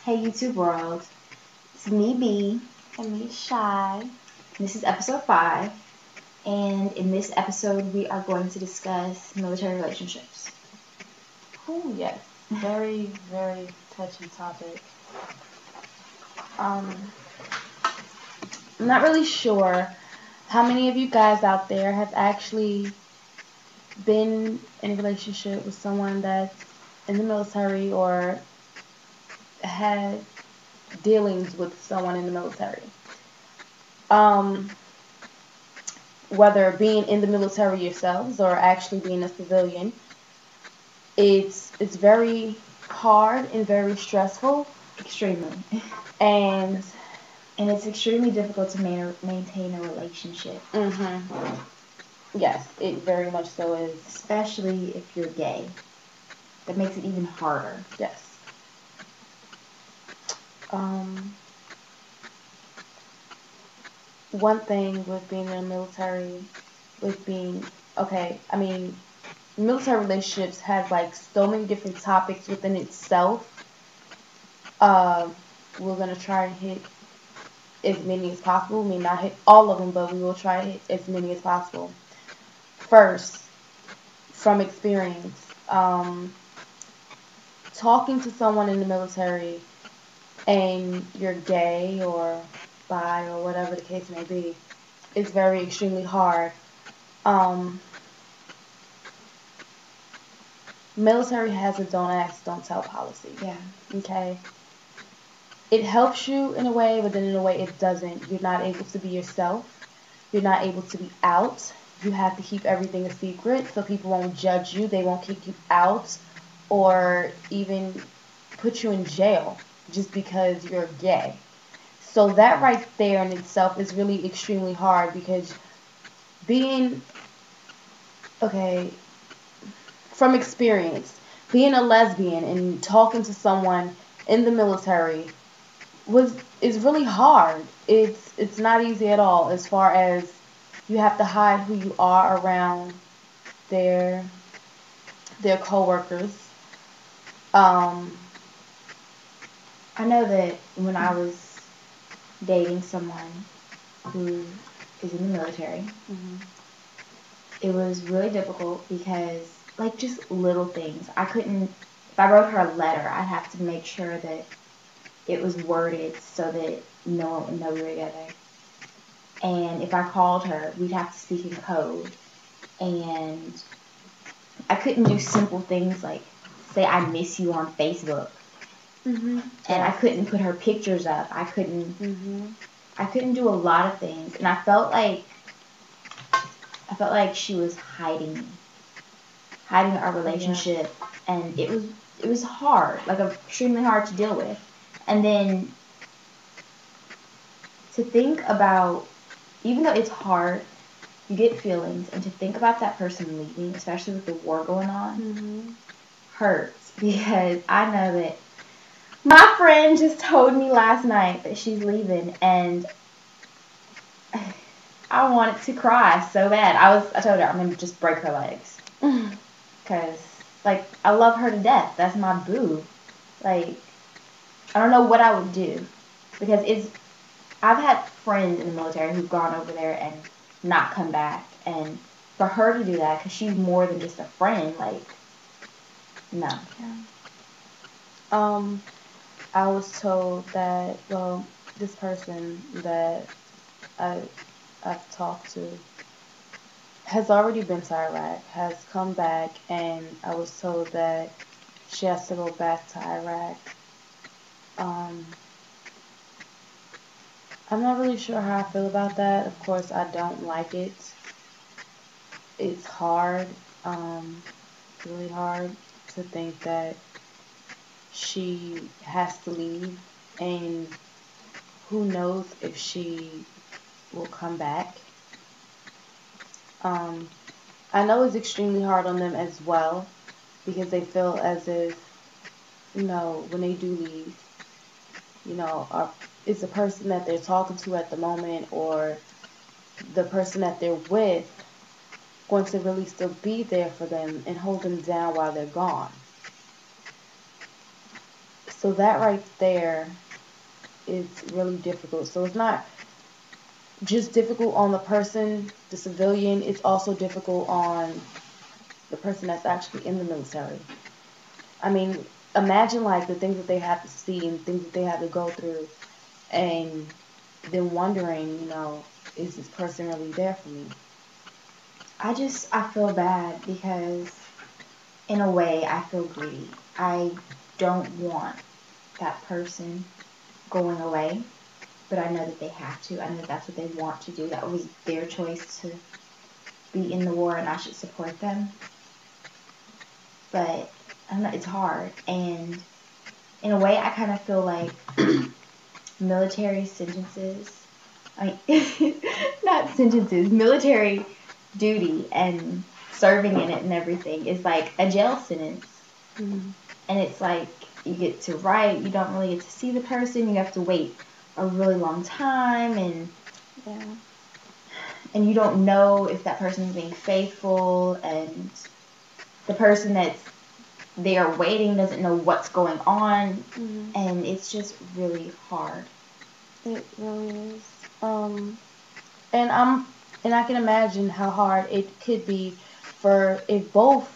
Hey YouTube world, it's me Bee and me Shy. This is episode 5, and in this episode we are going to discuss military relationships. Oh yes, very, very touchy topic. I'm not really sure how many of you guys out there have actually been in a relationship with someone that's in the military or had dealings with someone in the military. Whether being in the military yourselves or actually being a civilian, it's very hard and very stressful. Extremely. And it's extremely difficult to maintain a relationship. Yes, it very much so is. Especially if you're gay. That makes it even harder. Yes. One thing with being in the military, military relationships have like so many different topics within itself. We're going to try and hit as many as possible. We may not hit all of them, but we will try to hit as many as possible. First, from experience, talking to someone in the military and you're gay or bi or whatever the case may be, is very extremely hard. Military has a don't ask, don't tell policy. Yeah. Okay? It helps you in a way, but then in a way it doesn't. You're not able to be yourself. You're not able to be out. You have to keep everything a secret so people won't judge you. They won't kick you out or even put you in jail just because you're gay. So that right there in itself is really extremely hard because from experience, being a lesbian and talking to someone in the military is really hard. It's not easy at all, as far as you have to hide who you are around their coworkers. I know that when I was dating someone who is in the military, it was really difficult because, like, just little things. If I wrote her a letter, I'd have to make sure that it was worded so that no one would know we were together. And if I called her, we'd have to speak in code. And I couldn't do simple things like say I miss you on Facebook. And I couldn't put her pictures up. I couldn't do a lot of things. And I felt like she was hiding our relationship. And it was hard, like extremely hard to deal with. And then to think about, even though it's hard, you get feelings, and to think about that person leaving, especially with the war going on, hurts, because I know that my friend just told me last night that she's leaving, and I wanted to cry so bad. I told her I'm going to just break her legs. Because, like, I love her to death. That's my boo. Like, I don't know what I would do. Because I've had friends in the military who've gone over there and not come back. And for her to do that, because she's more than just a friend, like, no. I was told that, this person that I've talked to has already been to Iraq, has come back, and I was told that she has to go back to Iraq. I'm not really sure how I feel about that. Of course, I don't like it. It's hard, really hard to think that she has to leave, and who knows if she will come back. I know it's extremely hard on them as well, because they feel as if, when they do leave, is the person that they're talking to at the moment or the person that they're with going to really still be there for them and hold them down while they're gone. So that right there is really difficult. So it's not just difficult on the person, the civilian, it's also difficult on the person that's actually in the military. I mean, imagine like the things that they have to see and things that they have to go through, and then wondering, is this person really there for me? I feel bad because in a way I feel greedy. I don't want that person going away, but I know that they have to. I know that's what they want to do. That was their choice to be in the war, and I should support them. But I don't know, it's hard. And in a way, I kind of feel like military sentences, I mean, not sentences, military duty and serving in it and everything is like a jail sentence. Mm-hmm. And it's like you get to write, you don't really get to see the person, you have to wait a really long time, and you don't know if that person's being faithful, and the person that's there waiting doesn't know what's going on, mm-hmm. and it's just really hard. It really is. And I can imagine how hard it could be for if both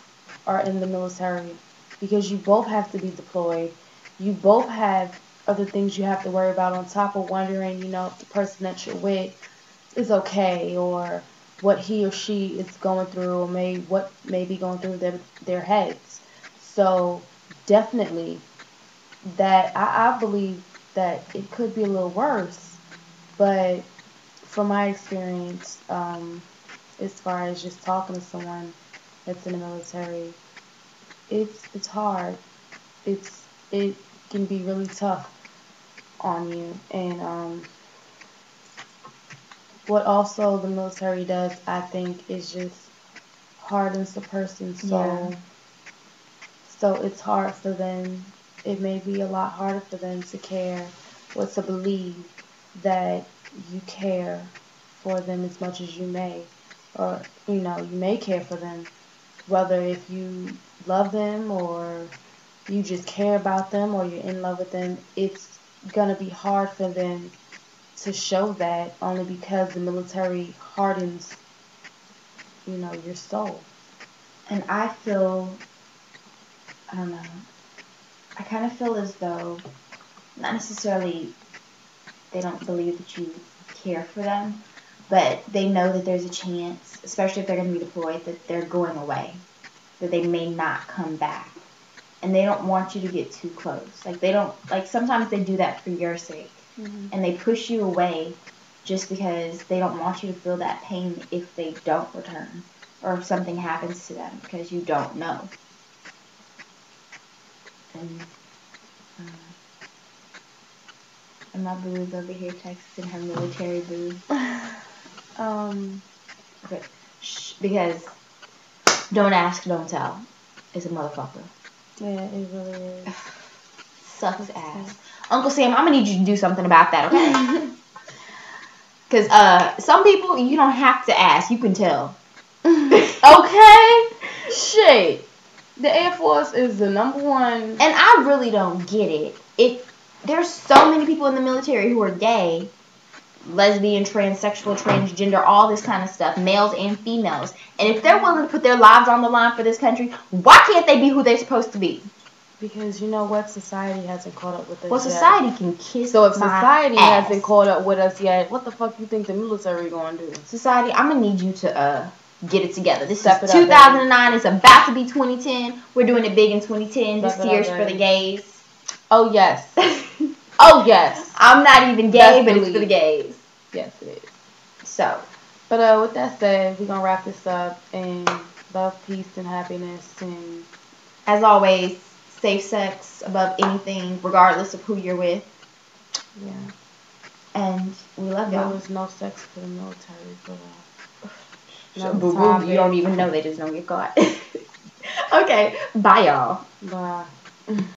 are in the military, because you both have to be deployed. You both have other things you have to worry about on top of wondering, if the person that you're with is okay, or what he or she is going through, or what may be going through their heads. So definitely that I believe that it could be a little worse, but from my experience, as far as just talking to someone that's in the military, it's hard. It can be really tough on you, and what also the military does, I think, is just hardens the person's soul. Yeah. So it's hard for them. It may be a lot harder for them to care or to believe that you care for them as much as you may. Or, you may care for them. Whether if you love them or you just care about them or you're in love with them, it's going to be hard for them to show that, only because the military hardens, your soul. And I don't know, I kind of feel as though, not necessarily they don't believe that you care for them, but they know that there's a chance, especially if they're going to be deployed, that they're going away, that they may not come back. And they don't want you to get too close. Sometimes they do that for your sake. Mm-hmm. And they push you away just because they don't want you to feel that pain if they don't return, or if something happens to them, because you don't know. And my boo is over here texting her military boo. Okay. Shh, because don't ask, don't tell. It's a motherfucker. Yeah, it really is. Sucks ass. Uncle Sam, I'm gonna need you to do something about that, okay? Because some people, you don't have to ask. You can tell. Okay? Shit. The Air Force is the number one. And I really don't get it. There's so many people in the military who are gay, lesbian, transsexual, transgender, all this kind of stuff, males and females. And if they're willing to put their lives on the line for this country, why can't they be who they're supposed to be? Because you know what? Society hasn't caught up with us yet. Society can kiss So if society ass. hasn't caught up with us yet, what the fuck you think the military going to do? Society, I'm going to need you to get it together. This is 2009. It's about to be 2010. We're doing it big in 2010. This year's for the gays. Oh, yes. Oh, yes. I'm not even gay, but it's for the gays. Yes, it is. So. But with that said, we're going to wrap this up. And love, peace, and happiness. And as always, safe sex above anything, regardless of who you're with. Yeah. And we love y'all. There was no sex for the military, but you don't even know, they just don't get caught. Okay, bye y'all. Bye.